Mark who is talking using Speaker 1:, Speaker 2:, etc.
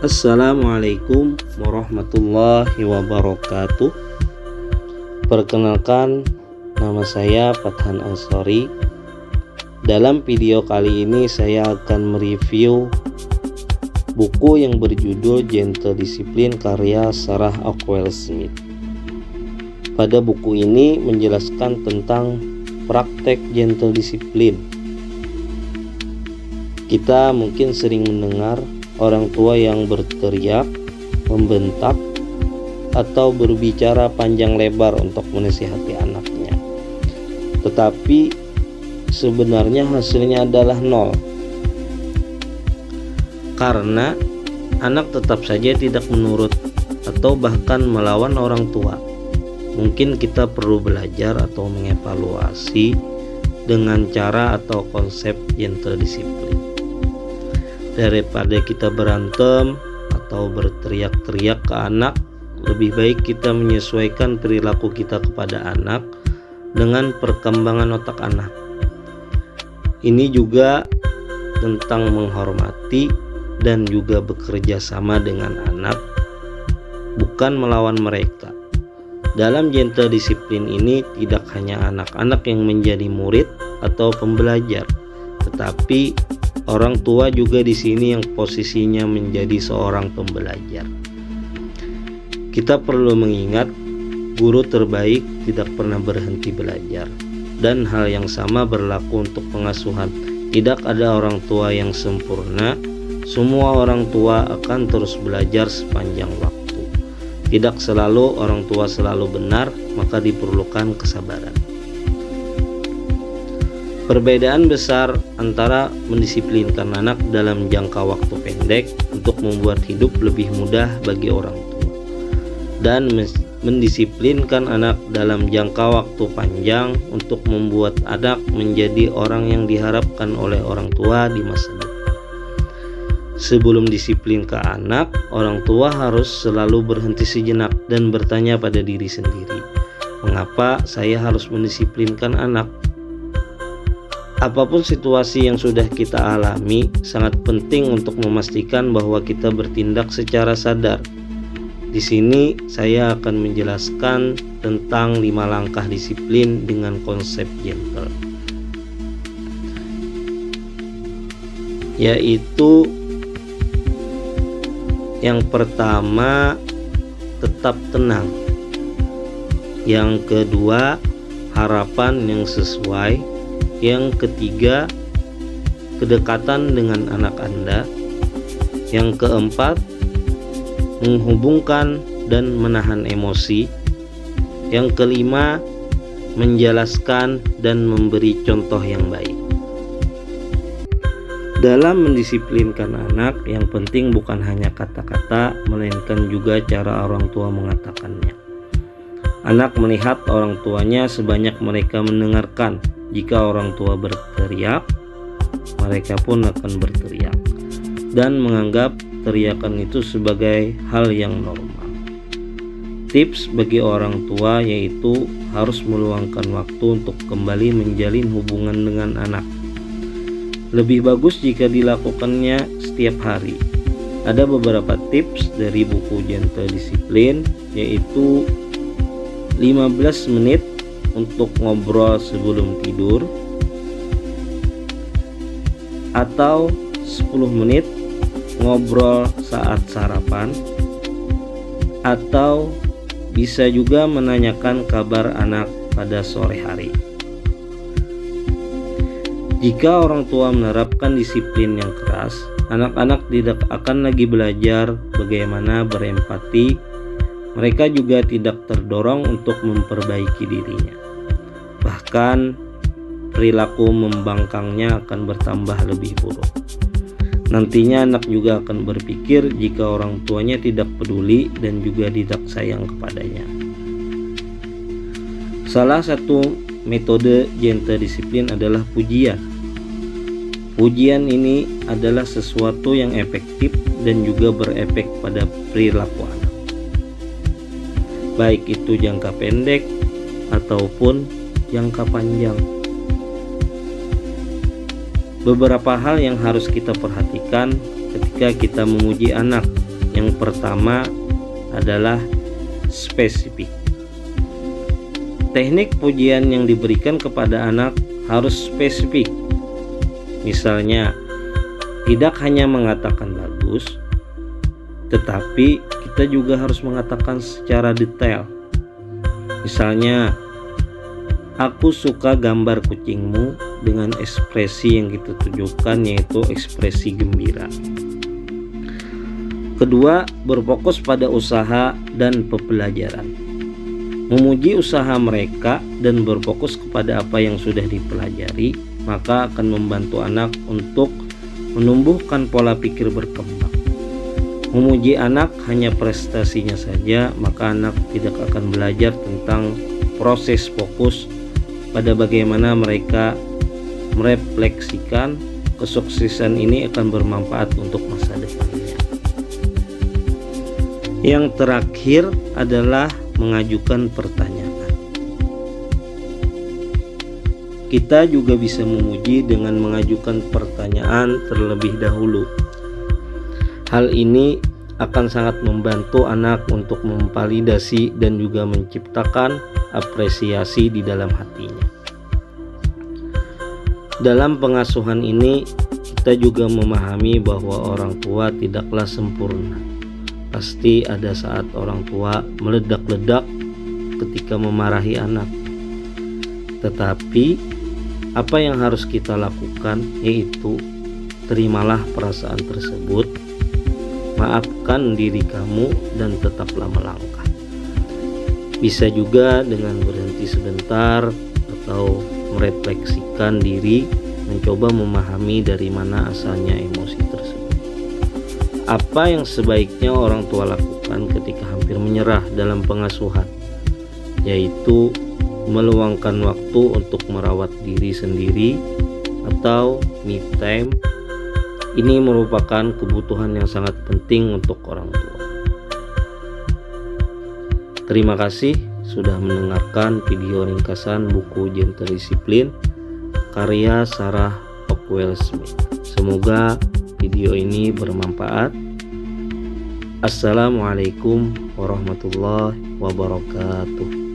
Speaker 1: Assalamualaikum warahmatullahi wabarakatuh. Perkenalkan, nama saya Fathan Ansori. Dalam video kali ini saya akan mereview buku yang berjudul Gentle Discipline karya Sarah Ockwell Smith. Pada buku ini menjelaskan tentang praktek gentle discipline. Kita mungkin sering mendengar orang tua yang berteriak, membentak, atau berbicara panjang lebar untuk menasihati anaknya. Tetapi sebenarnya hasilnya adalah nol. Karena anak tetap saja tidak menurut atau bahkan melawan orang tua. Mungkin kita perlu belajar atau mengevaluasi dengan cara atau konsep gentle discipline. Daripada kita berantem atau berteriak-teriak ke anak, lebih baik kita menyesuaikan perilaku kita kepada anak dengan perkembangan otak anak. Ini juga tentang menghormati dan juga bekerja sama dengan anak, bukan melawan mereka. Dalam gentle discipline ini tidak hanya anak-anak yang menjadi murid atau pembelajar, tetapi orang tua juga di sini yang posisinya menjadi seorang pembelajar. Kita perlu mengingat guru terbaik tidak pernah berhenti belajar, dan hal yang sama berlaku untuk pengasuhan. Tidak ada orang tua yang sempurna. Semua orang tua akan terus belajar sepanjang waktu. Tidak selalu orang tua selalu benar, maka diperlukan kesabaran. Perbedaan besar antara mendisiplinkan anak dalam jangka waktu pendek untuk membuat hidup lebih mudah bagi orang tua, dan mendisiplinkan anak dalam jangka waktu panjang untuk membuat anak menjadi orang yang diharapkan oleh orang tua di masa depan. Sebelum disiplin ke anak, orang tua harus selalu berhenti sejenak dan bertanya pada diri sendiri, mengapa saya harus mendisiplinkan anak? Apapun situasi yang sudah kita alami, sangat penting untuk memastikan bahwa kita bertindak secara sadar. Di sini saya akan menjelaskan tentang 5 langkah disiplin dengan konsep gentle, yaitu yang pertama, tetap tenang. Yang kedua, harapan yang sesuai. Yang ketiga, kedekatan dengan anak Anda. Yang keempat, menghubungkan dan menahan emosi. Yang kelima, menjelaskan dan memberi contoh yang baik. Dalam mendisiplinkan anak, yang penting bukan hanya kata-kata, melainkan juga cara orang tua mengatakannya. Anak melihat orang tuanya sebanyak mereka mendengarkan. Jika orang tua berteriak, mereka pun akan berteriak dan menganggap teriakan itu sebagai hal yang normal. Tips bagi orang tua yaitu harus meluangkan waktu untuk kembali menjalin hubungan dengan anak. Lebih bagus jika dilakukannya setiap hari. Ada beberapa tips dari buku Gentle Discipline, yaitu 15 menit untuk ngobrol sebelum tidur, atau 10 menit ngobrol saat sarapan, atau bisa juga menanyakan kabar anak pada sore hari. Jika orang tua menerapkan disiplin yang keras, anak-anak tidak akan lagi belajar bagaimana berempati. Mereka juga tidak terdorong untuk memperbaiki dirinya. Bahkan perilaku membangkangnya akan bertambah lebih buruk. Nantinya anak juga akan berpikir jika orang tuanya tidak peduli dan juga tidak sayang kepadanya. Salah satu metode gentle discipline adalah pujian. Pujian ini adalah sesuatu yang efektif dan juga berefek pada perilaku anak, baik itu jangka pendek ataupun jangka panjang. Beberapa hal yang harus kita perhatikan ketika kita memuji anak. Yang pertama adalah spesifik. Teknik pujian yang diberikan kepada anak harus spesifik. Misalnya, tidak hanya mengatakan bagus, tetapi kita juga harus mengatakan secara detail. Misalnya, aku suka gambar kucingmu dengan ekspresi yang kita tunjukkan, yaitu ekspresi gembira. Kedua, berfokus pada usaha dan pembelajaran. Memuji usaha mereka dan berfokus kepada apa yang sudah dipelajari, maka akan membantu anak untuk menumbuhkan pola pikir berkembang. Memuji anak hanya prestasinya saja, maka anak tidak akan belajar tentang proses fokus pada bagaimana mereka merefleksikan kesuksesan ini akan bermanfaat untuk masa depannya. Yang terakhir adalah mengajukan pertanyaan. Kita juga bisa memuji dengan mengajukan pertanyaan terlebih dahulu. Hal ini akan sangat membantu anak untuk memvalidasi dan juga menciptakan apresiasi di dalam hatinya. Dalam pengasuhan ini, kita juga memahami bahwa orang tua tidaklah sempurna. Pasti ada saat orang tua meledak-ledak ketika memarahi anak. Tetapi apa yang harus kita lakukan yaitu terimalah perasaan tersebut, maafkan diri kamu dan tetaplah melangkah. Bisa juga dengan berhenti sebentar atau merefleksikan diri, mencoba memahami dari mana asalnya emosi tersebut. Apa yang sebaiknya orang tua lakukan ketika hampir menyerah dalam pengasuhan, yaitu meluangkan waktu untuk merawat diri sendiri atau me time. Ini merupakan kebutuhan yang sangat penting untuk orang tua. Terima kasih sudah mendengarkan video ringkasan buku Gentle Discipline karya Sarah Ockwell Smith. Semoga video ini bermanfaat. Assalamualaikum warahmatullahi wabarakatuh.